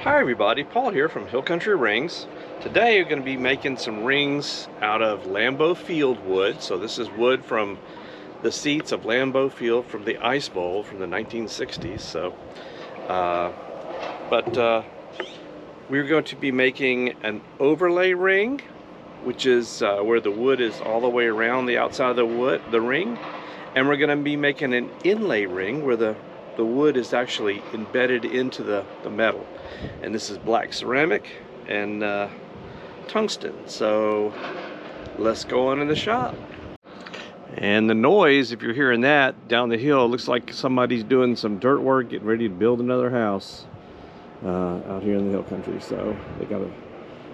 Hi everybody, Paul here from Hill Country Rings. Today we're going to be making some rings out of Lambeau field wood. So this is wood from the seats of Lambeau Field from the Ice Bowl from the 1960s. We're going to be making an overlay ring, which is where the wood is all the way around the outside of the ring. And we're going to be making an inlay ring where the wood is actually embedded into the metal. And this is black ceramic and tungsten. So let's go on in the shop. And the noise, if you're hearing that down the hill, looks like somebody's doing some dirt work, getting ready to build another house out here in the hill country. So they got a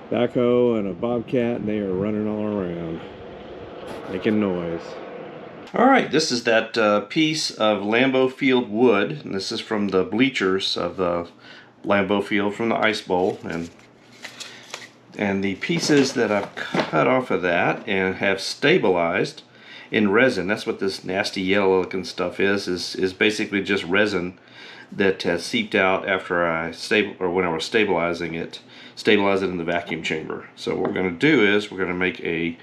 backhoe and a bobcat, and they are running all around making noise. Alright, this is that piece of Lambeau Field wood, and this is from the bleachers of the Lambeau Field from the Ice Bowl, and the pieces that I've cut off of that and have stabilized in resin. That's what this nasty yellow looking stuff is basically just resin that has seeped out after when I was stabilizing it, stabilize it in the vacuum chamber. So what we're going to do is we're going to make a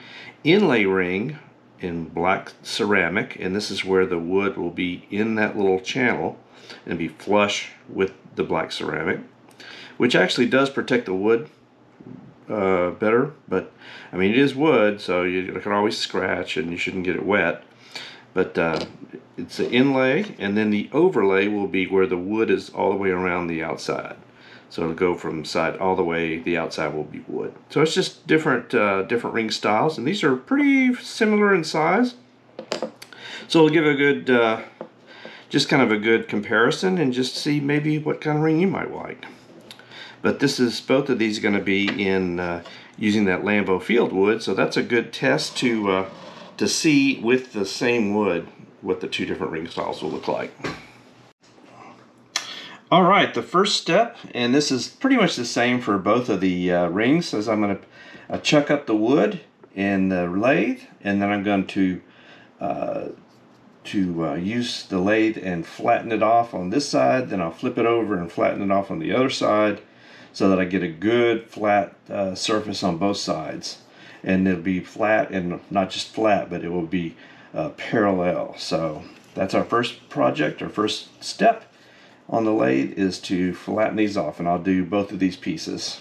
inlay ring in black ceramic, and this is where the wood will be in that little channel and be flush with the black ceramic, which actually does protect the wood better. But I mean, it is wood, so you can always scratch and you shouldn't get it wet. But it's the inlay, and then the overlay will be where the wood is all the way around the outside. So it'll go from side all the way, the outside will be wood. So it's just different different ring styles, and these are pretty similar in size. So it'll give a good, just kind of a good comparison, and just see maybe what kind of ring you might like. But both of these are going to be in using that Lambeau Field wood, so that's a good test to see with the same wood what the two different ring styles will look like. Alright, the first step, and this is pretty much the same for both of the rings, is I'm going to chuck up the wood in the lathe, and then I'm going to use the lathe and flatten it off on this side. Then I'll flip it over and flatten it off on the other side so that I get a good flat surface on both sides. And it'll be flat, and not just flat, but it will be parallel. So that's our first project, our first step on the lathe, is to flatten these off, and I'll do both of these pieces.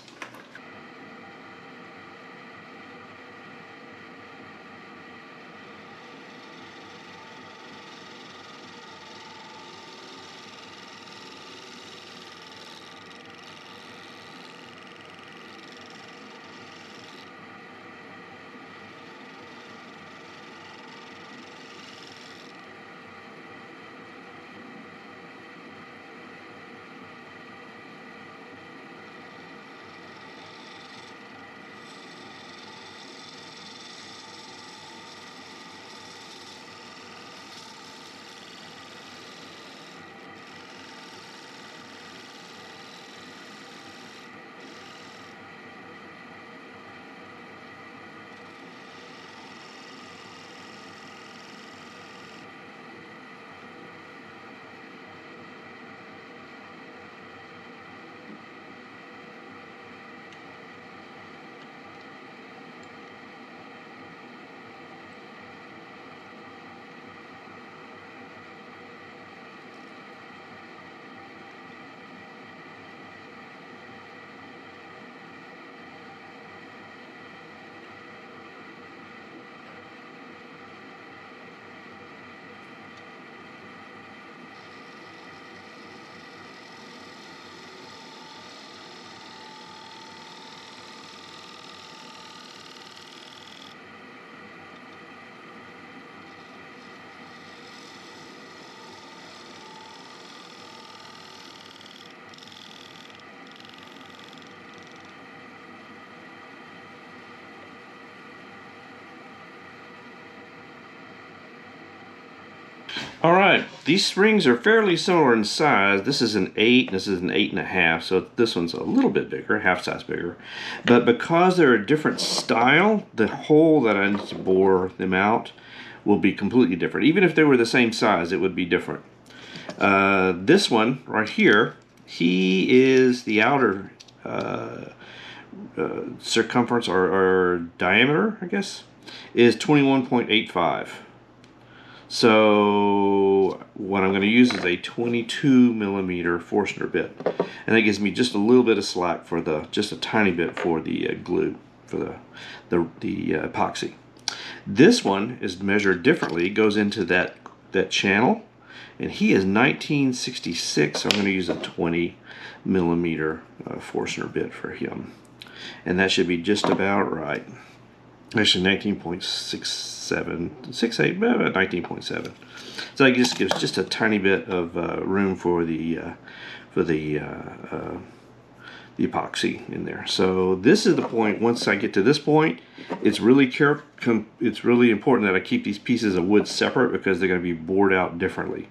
Alright, these rings are fairly similar in size. This is an 8, this is an 8.5, so this one's a little bit bigger, half size bigger. But because they're a different style, the hole that I need to bore them out will be completely different. Even if they were the same size, it would be different. This one right here He is the outer circumference or diameter, I guess, is 21.85. So what I'm going to use is a 22 millimeter Forstner bit, and that gives me just a little bit of slack for just a tiny bit for the glue, for the epoxy. This one is measured differently. It goes into that channel, and he is 1966. So I'm going to use a 20 millimeter Forstner bit for him, and that should be just about right. Actually, 19.67, 68, about 19.7. So it just gives just a tiny bit of room for the epoxy in there. So this is the point. Once I get to this point, it's really important that I keep these pieces of wood separate because they're going to be bored out differently.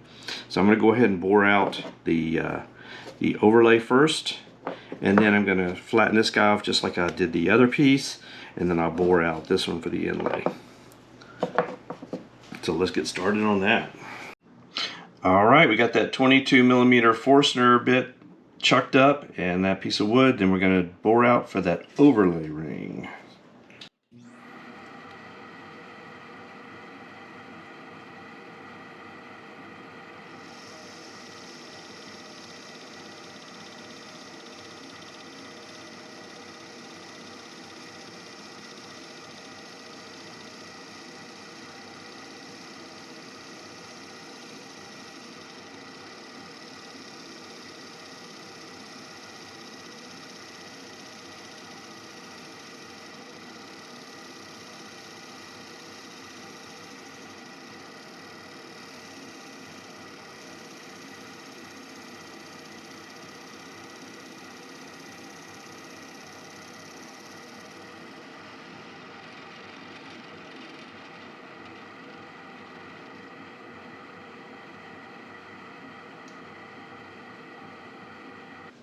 So I'm going to go ahead and bore out the overlay first, and then I'm going to flatten this guy off just like I did the other piece, and then I'll bore out this one for the inlay. So let's get started on that. All right, we got that 22 millimeter Forstner bit chucked up and that piece of wood. Then we're going to bore out for that overlay ring.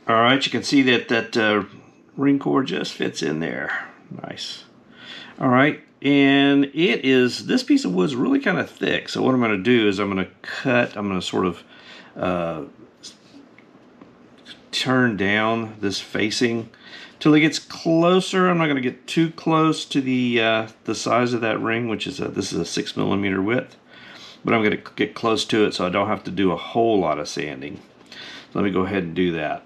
All right, you can see that ring core just fits in there. Nice. All right, and this piece of wood is really kind of thick. So what I'm going to do is I'm going to sort of turn down this facing till it gets closer. I'm not going to get too close to the size of that ring, which is this is a 6 millimeter width, but I'm going to get close to it so I don't have to do a whole lot of sanding. So let me go ahead and do that.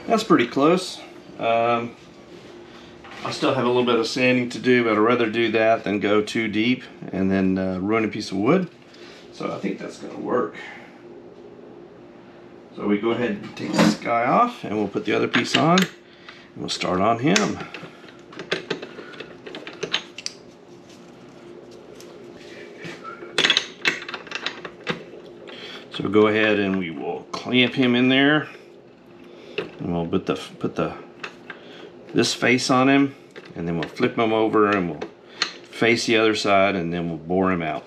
That's pretty close. I still have a little bit of sanding to do, but I'd rather do that than go too deep and then ruin a piece of wood. So I think that's going to work. So we go ahead and take this guy off, and we'll put the other piece on, and we'll start on him. So we'll go ahead and we will clamp him in there. And we'll put this face on him, and then we'll flip him over and we'll face the other side, and then we'll bore him out.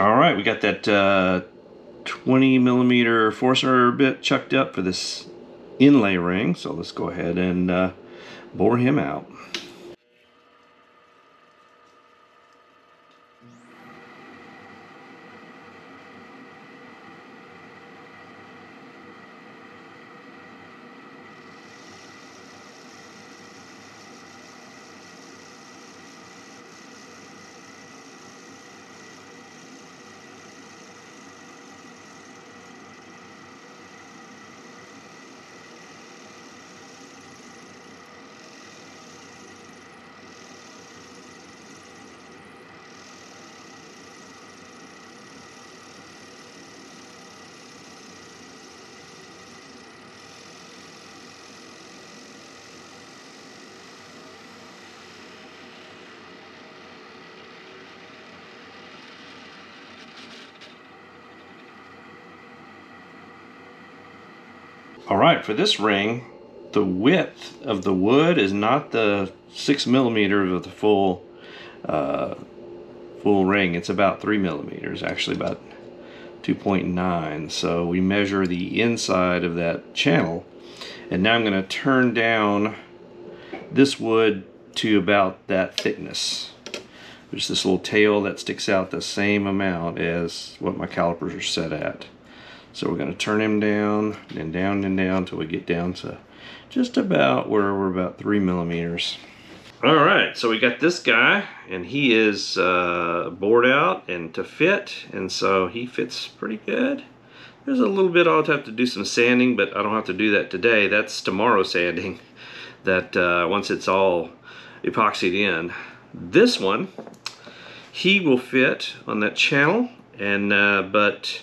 All right, we got that 20 millimeter Forstner bit chucked up for this inlay ring, so let's go ahead and bore him out. Alright, for this ring, the width of the wood is not the 6 millimeters of the full ring. It's about 3 millimeters, actually about 2.9. So we measure the inside of that channel, and now I'm going to turn down this wood to about that thickness. There's this little tail that sticks out the same amount as what my calipers are set at. So we're going to turn him down and down and down until we get down to just about where we're about 3 millimeters. Alright, so we got this guy, and he is bored out and to fit, and so he fits pretty good. There's a little bit I'll have to do some sanding, but I don't have to do that today. That's tomorrow sanding, that once it's all epoxied in. This one, he will fit on that channel, and but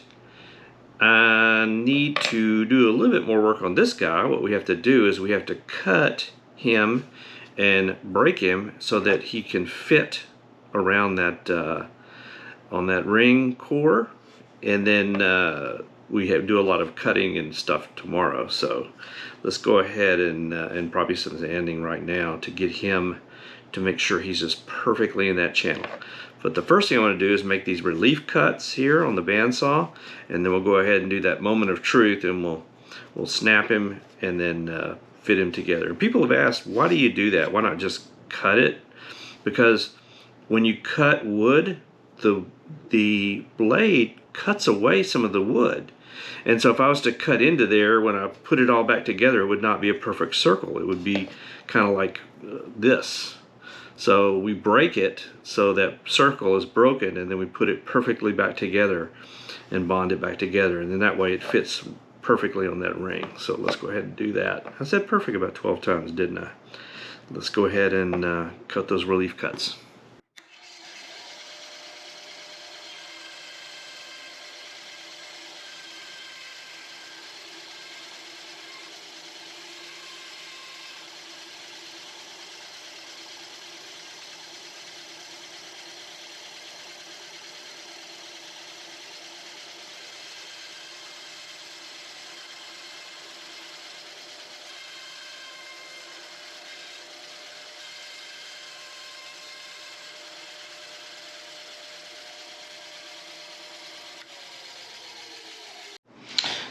I need to do a little bit more work on this guy. What we have to do is we have to cut him and break him so that he can fit around that on that ring core, and then we do a lot of cutting and stuff tomorrow. So let's go ahead and probably some sanding right now to get him to make sure he's just perfectly in that channel. But the first thing I want to do is make these relief cuts here on the bandsaw, and then we'll go ahead and do that moment of truth, and we'll snap him and then fit him together. And people have asked, why do you do that? Why not just cut it? Because when you cut wood, the blade cuts away some of the wood. And so if I was to cut into there, when I put it all back together, it would not be a perfect circle. It would be kind of like this. So we break it so that circle is broken, and then we put it perfectly back together and bond it back together, and then that way it fits perfectly on that ring. So let's go ahead and do that. I said perfect about 12 times, didn't I? Let's go ahead and cut those relief cuts.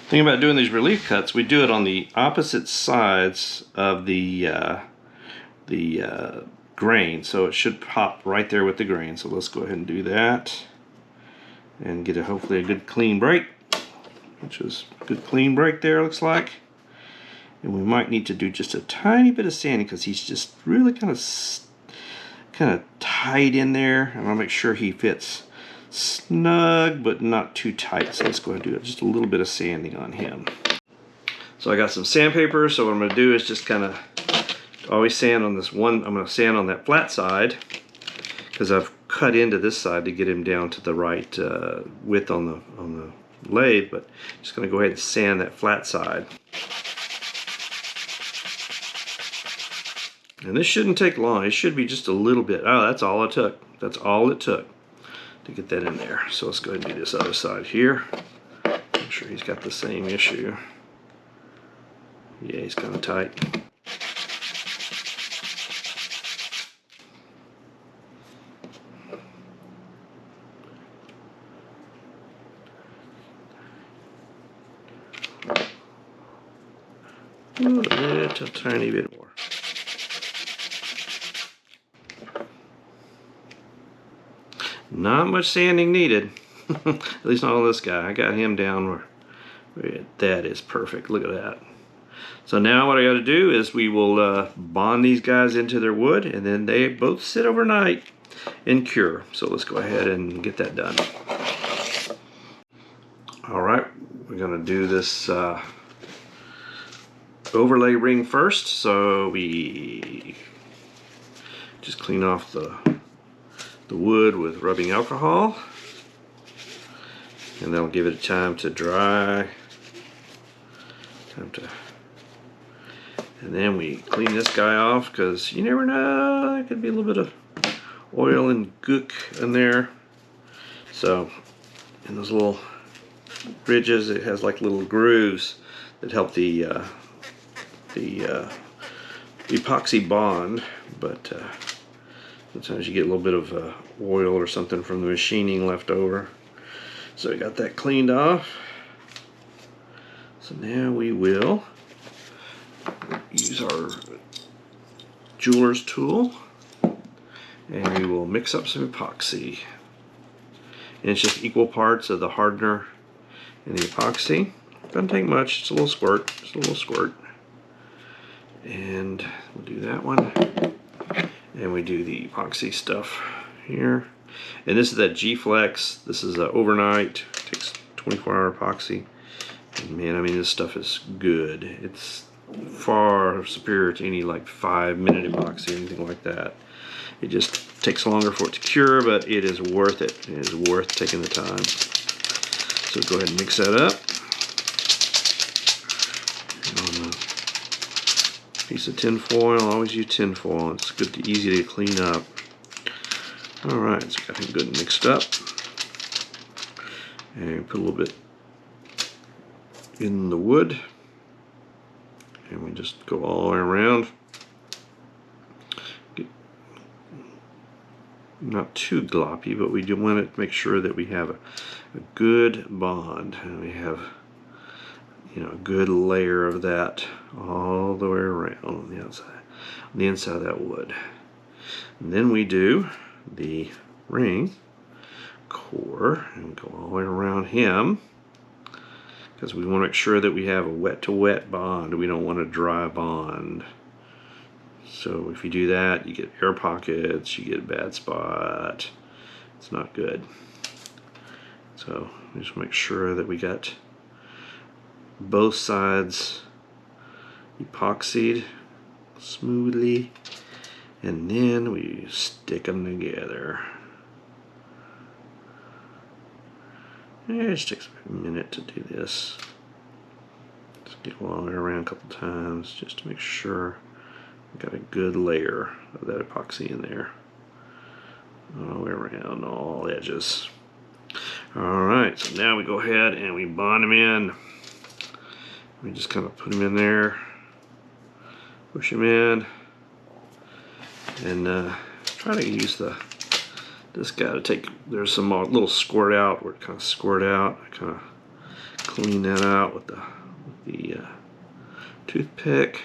Thing about doing these relief cuts, we do it on the opposite sides of the grain, so it should pop right there with the grain. So let's go ahead and do that and get hopefully a good clean break, which is a good clean break there, looks like. And we might need to do just a tiny bit of sanding because he's just really kind of tight in there. I want to make sure he fits snug but not too tight. So let's go ahead and do just a little bit of sanding on him. So I got some sandpaper, so what I'm going to do is just kind of always sand on this one. I'm going to sand on that flat side because I've cut into this side to get him down to the right width on the lathe, but just going to go ahead and sand that flat side. And this shouldn't take long. It should be just a little bit. Oh, that's all it took. That's all it took to get that in there. So let's go ahead and do this other side here. I'm sure he's got the same issue. Yeah, he's kind of tight. A little tiny bit more. Not much sanding needed. At least not on this guy. I got him down where that is perfect. Look at that. So now what I got to do is we will bond these guys into their wood, and then they both sit overnight and cure. So let's go ahead and get that done. All right, we're going to do this overlay ring first. So we just clean off the wood with rubbing alcohol, and that'll give it time to dry. And then we clean this guy off, because you never know, there could be a little bit of oil and gook in there. So in those little ridges, it has like little grooves that help the epoxy bond, but sometimes you get a little bit of oil or something from the machining left over. So we got that cleaned off. So now we will use our jeweler's tool, and we will mix up some epoxy. And it's just equal parts of the hardener and the epoxy. Doesn't take much, just a little squirt, just a little squirt. And we'll do that one. And we do the epoxy stuff here. And this is that G-Flex. This is overnight. It takes 24-hour epoxy. And man, I mean, this stuff is good. It's far superior to any like 5-minute epoxy or anything like that. It just takes longer for it to cure, but it is worth it. It is worth taking the time. So go ahead and mix that up. And on a piece of tin foil, always use tin foil. It's good, easy to clean up. All right, so got him good and mixed up. And put a little bit in the wood. And we just go all the way around. Not too gloppy, but we do want to make sure that we have a good bond, and we have, you know, a good layer of that all the way around on the inside of that wood. And then we do the ring core and go all the way around him, because we want to make sure that we have a wet to wet bond. We don't want a dry bond. So if you do that, you get air pockets, you get a bad spot. It's not good. So just make sure that we got both sides epoxied smoothly, and then we stick them together. It just takes a minute to do this. Just get all the way around a couple times just to make sure we got a good layer of that epoxy in there. All the way around all edges. Alright, so now we go ahead and we bond them in. We just kind of put them in there, push them in, and try to use this guy to take, there's some little squirt out where it kind of squirt out. I kind of clean that out with the toothpick.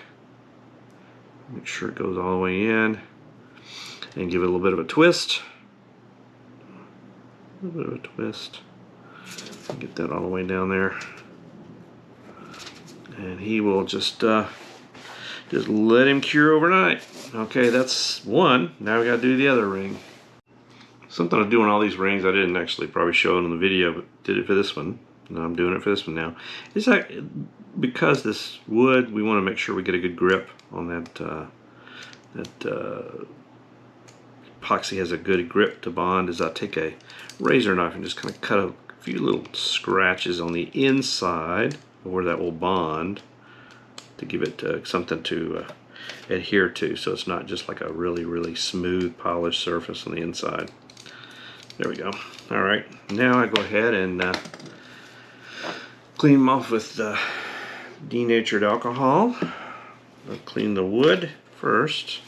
Make sure it goes all the way in, and give it a little bit of a twist. A little bit of a twist. Get that all the way down there. And he will just let him cure overnight. Okay, that's one. Now we got to do the other ring. Something I do on all these rings, I didn't actually probably show it in the video, but did it for this one. And I'm doing it for this one now. It's like, because this wood, we want to make sure we get a good grip on that epoxy has a good grip to bond. Is I take a razor knife and just kind of cut a few little scratches on the inside where that will bond, to give it something to adhere to, so it's not just like a really smooth polished surface on the inside. There we go. Alright, now I go ahead and clean them off with denatured alcohol. I'll clean the wood first,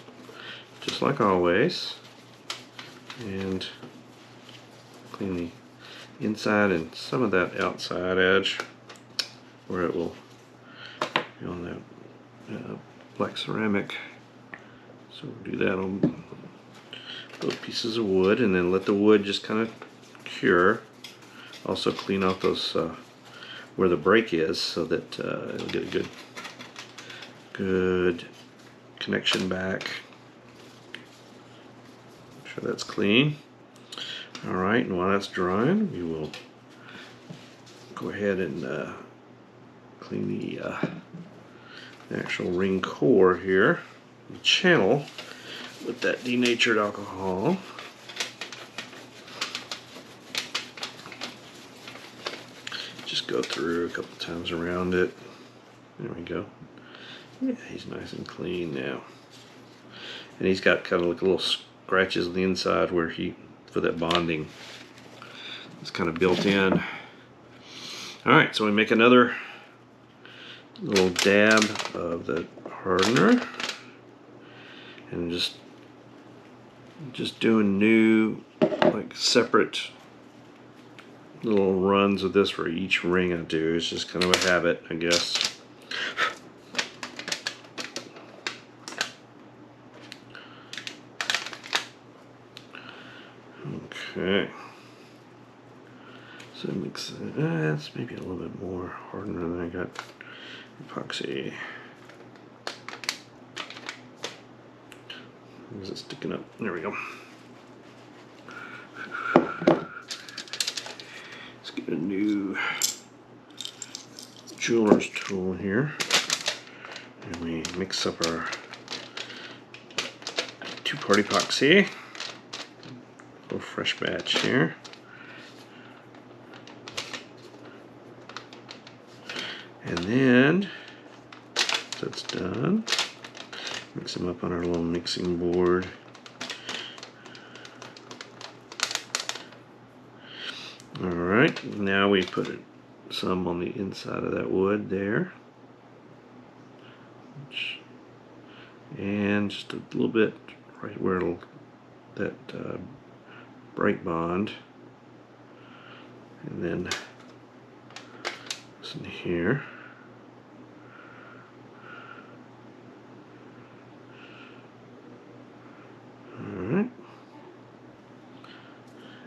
just like always, and clean the inside and some of that outside edge where it will be on that black ceramic. So we'll do that on both pieces of wood, and then let the wood just kind of cure. Also clean off those where the break is, so that it'll get a good connection back. Make sure that's clean. All right, and while that's drying, we will go ahead and clean the actual ring core here, the channel, with that denatured alcohol. Just go through a couple times around it. There we go. Yeah, he's nice and clean now. And he's got kind of like little scratches on the inside where for that bonding. It's kind of built in. Alright, so we make another little dab of the hardener. And just doing new, like, separate little runs of this for each ring I do. It's just kind of a habit, I guess. Okay. So mix that's maybe a little bit more hardener than I got epoxy. Is it sticking up? There we go. Let's get a new jeweler's tool here, and we mix up our two-part epoxy. A little fresh batch here. And then, so it's done, mix them up on our little mixing board. Alright, now we put some on the inside of that wood there. And just a little bit right where it'll, that break bond. And then this in here. Alright.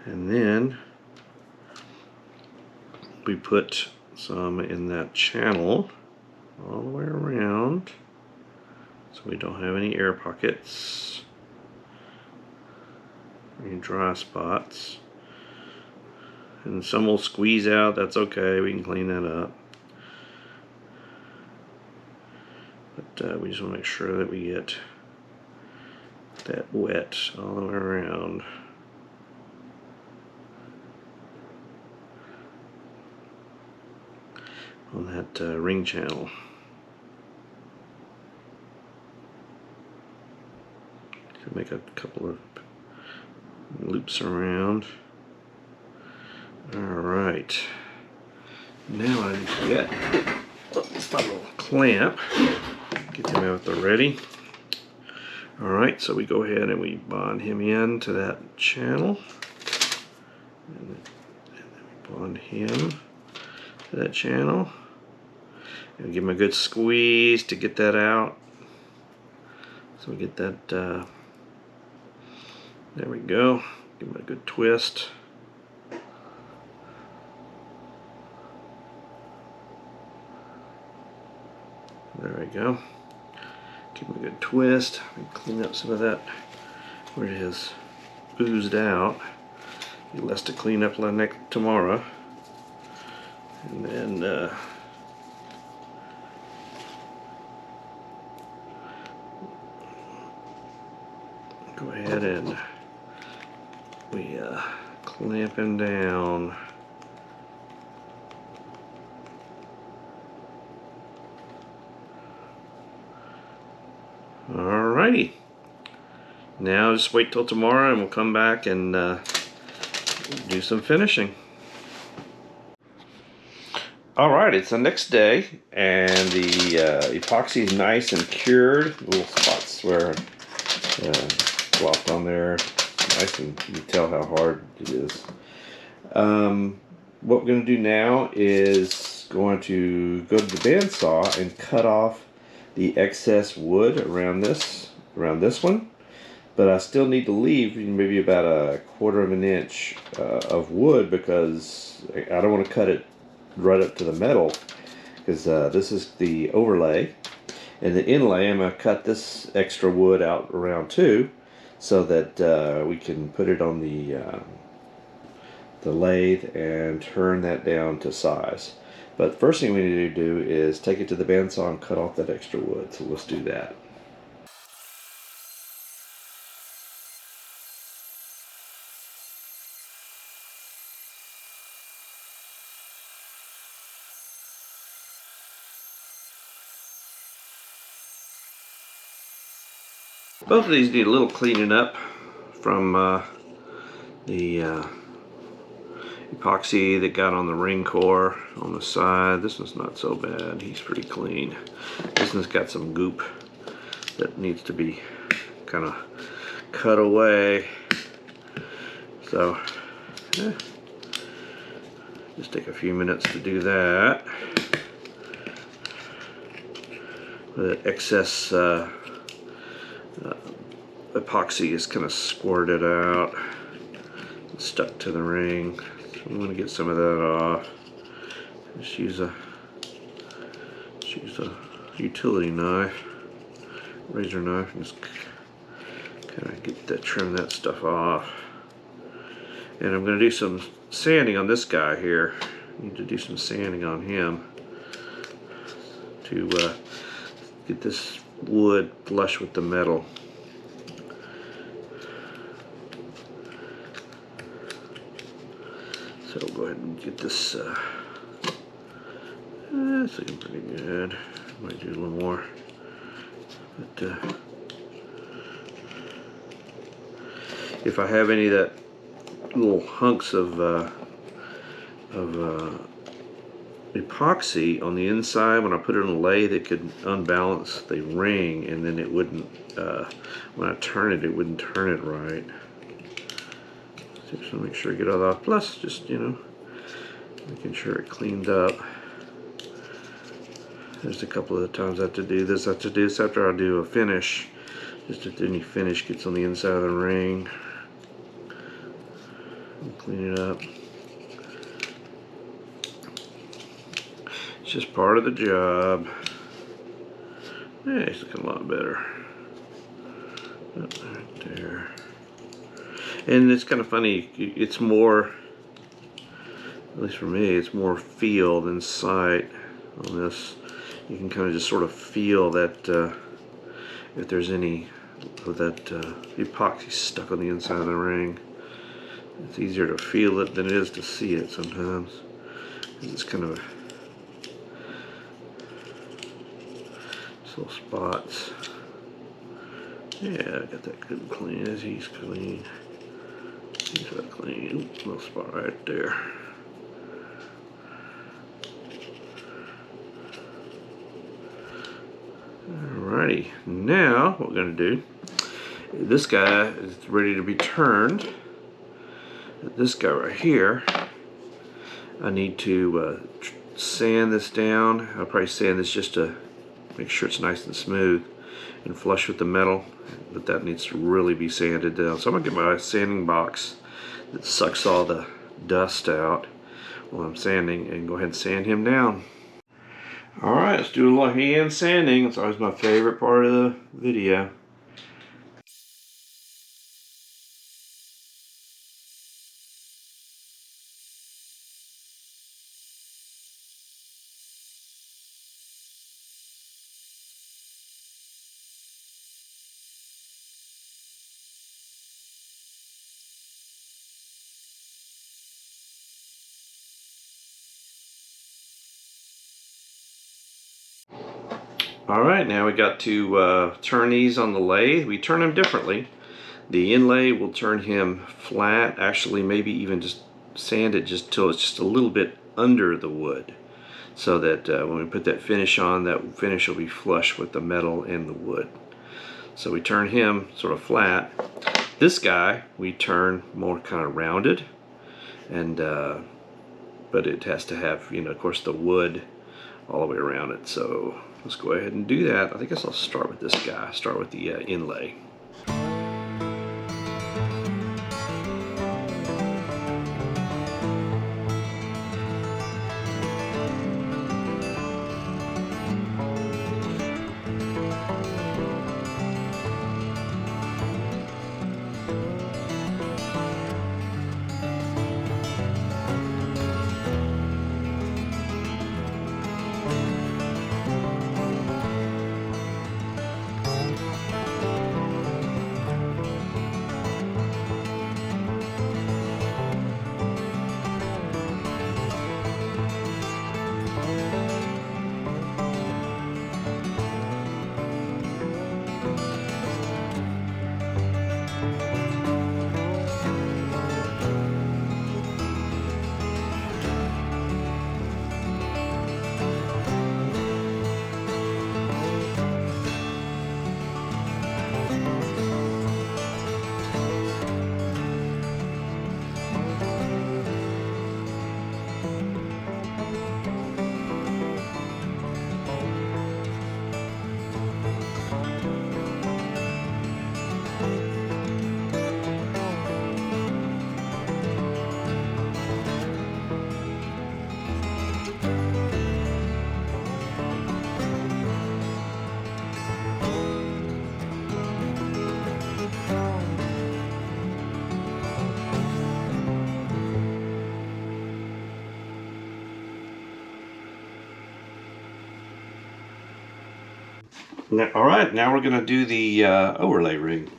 And then we put some in that channel all the way around, so we don't have any air pockets, any dry spots. And some will squeeze out, that's okay, we can clean that up. But we just want to make sure that we get that wet all the way around. On that ring channel. Make a couple of loops around. Alright. Now I need to get this little clamp. Get him out there ready. Alright, so we go ahead and we bond him in to that channel. And then we bond him to that channel. And give him a good squeeze to get that out. So we get that, there we go. Give him a good twist. There we go. Give him a good twist. And clean up some of that where it has oozed out. Be less to clean up tomorrow. And then go ahead and we clamp him down. Alrighty. Now just wait till tomorrow and we'll come back and do some finishing. Alright, it's the next day and the epoxy is nice and cured. Little spots where flopped on there. Nice, and you can tell how hard it is. What we're going to do now is going to go to the bandsaw and cut off the excess wood around this one, but I still need to leave maybe about a 1/4 of an inch of wood, because I don't want to cut it right up to the metal, because this is the overlay, and the inlay I'm going to cut this extra wood out around too, so that we can put it on the lathe and turn that down to size. But the first thing we need to do is take it to the bandsaw and cut off that extra wood, so let's do that. Both of these need a little cleaning up from the epoxy that got on the ring core on the side. This one's not so bad, he's pretty clean. This one's got some goop that needs to be kind of cut away. So just take a few minutes to do that. The excess epoxy is kind of squirted out, stuck to the ring. So I'm going to get some of that off. Just use a utility knife, razor knife, and just kind of trim that stuff off. And I'm going to do some sanding on this guy here. Need to do some sanding on him to get this wood flush with the metal. So we'll go ahead and get this. It's looking pretty good. Might do a little more, but if I have any of that little hunks of epoxy on the inside, when I put it on a lathe, it could unbalance the ring, and then it wouldn't. When I turn it, it wouldn't turn it right. So just make sure I get all that off. Plus, just making sure it cleaned up. There's a couple of times I have to do this. I have to do this after I do a finish, just if any finish gets on the inside of the ring. Clean it up. It's just part of the job. Yeah, it's looking a lot better. Right there. And it's kind of funny, it's more, at least for me, it's more feel than sight on this. You can kind of just sort of feel that if there's any of that epoxy stuck on the inside of the ring. It's easier to feel it than it is to see it sometimes. It's kind of little spots. Yeah, I got that good and clean. As he's clean. He's got clean. Little spot right there. Alrighty, now what we're going to do, this guy is ready to be turned. This guy right here, I need to sand this down. I'll probably sand this just to make sure it's nice and smooth and flush with the metal, but that needs to really be sanded down. So I'm going to get my sanding box that sucks all the dust out while I'm sanding and go ahead and sand him down. Alright, let's do a little hand sanding. It's always my favorite part of the video. Alright, now we got to turn these on the lathe. We turn them differently. The inlay will turn him flat, actually maybe even just sand it just till it's just a little bit under the wood, so that when we put that finish on, that finish will be flush with the metal and the wood. So we turn him sort of flat. This guy we turn more kind of rounded, and but it has to have, of course, the wood all the way around it. So let's go ahead and do that. I guess I'll start with this guy, start with the inlay. Now, all right, now we're going to do the overlay ring.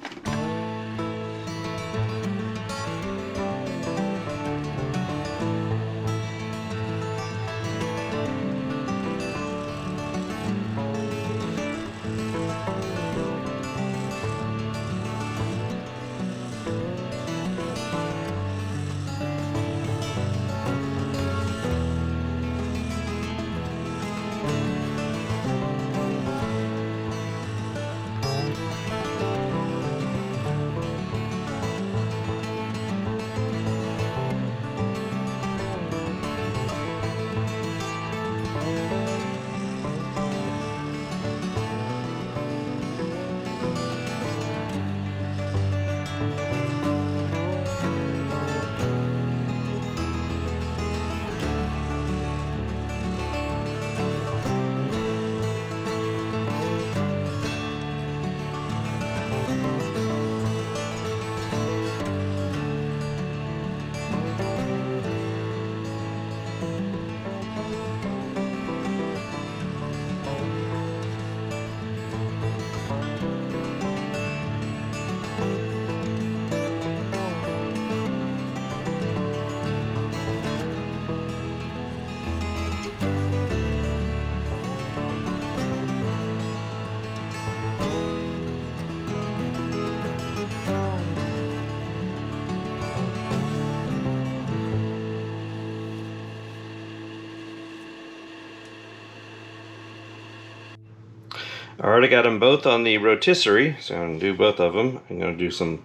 I already got them both on the rotisserie, so I'm going to do both of them. I'm going to do some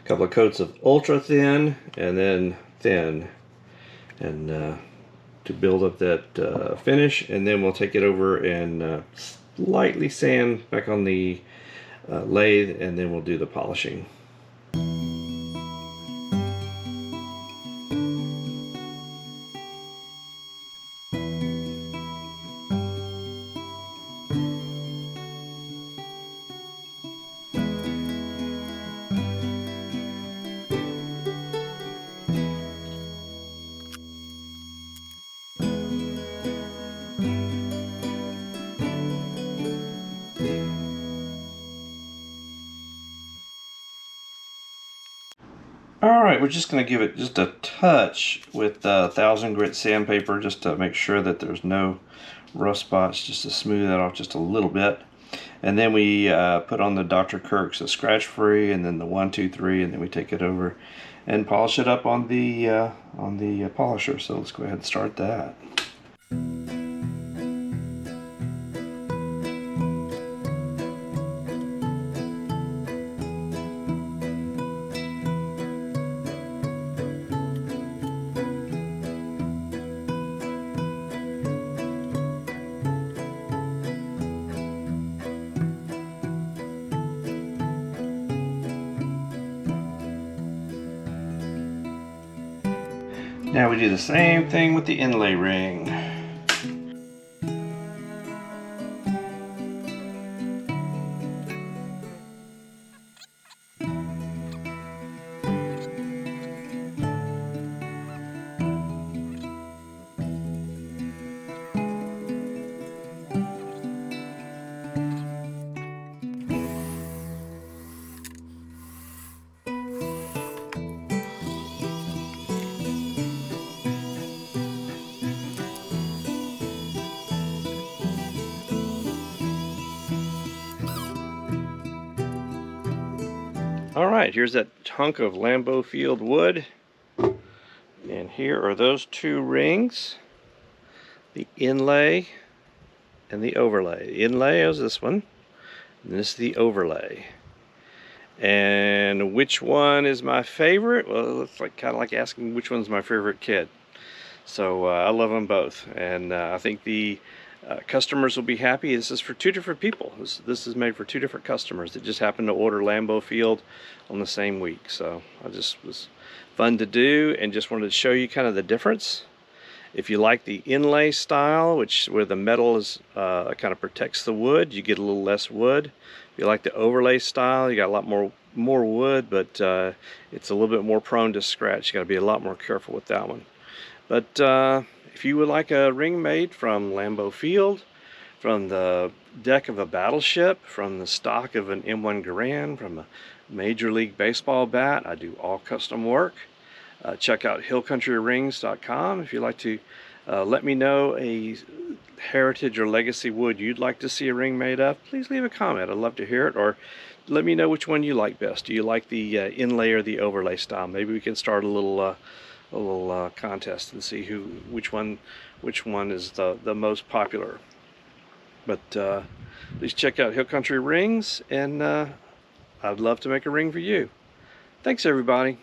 couple of coats of ultra thin and then thin, and to build up that finish, and then we'll take it over and slightly sand back on the lathe, and then we'll do the polishing. Alright, we're just going to give it just a touch with 1000 grit sandpaper just to make sure that there's no rough spots, just to smooth that off just a little bit. And then we put on the Dr. Kirk's, the scratch free, and then the 123, and then we take it over and polish it up on the polisher. So let's go ahead and start that. Now we do the same thing with the inlay ring. Alright, here's that hunk of Lambeau field wood. And here are those two rings. The inlay and the overlay. The inlay is this one. And this is the overlay. And which one is my favorite? Well, it's like kind of like asking which one's my favorite kid. So I love them both. And I think the customers will be happy. This is for two different people. This is made for two different customers that just happened to order Lambeau field on the same week. So I just was fun to do and just wanted to show you kind of the difference. If you like the inlay style, where the metal is kind of protects the wood, you get a little less wood. If you like the overlay style, you got a lot more wood, but it's a little bit more prone to scratch. You got to be a lot more careful with that one. But if you would like a ring made from Lambeau field, from the deck of a battleship, from the stock of an M1 Garand, from a Major League Baseball bat, I do all custom work. Check out hillcountryrings.com if you'd like to let me know a heritage or legacy wood you'd like to see a ring made of. Please leave a comment. I'd love to hear it, or let me know which one you like best. Do you like the inlay or the overlay style? Maybe we can start a little contest and see which one is the most popular. But please check out Hill Country Rings, and I'd love to make a ring for you. Thanks, everybody.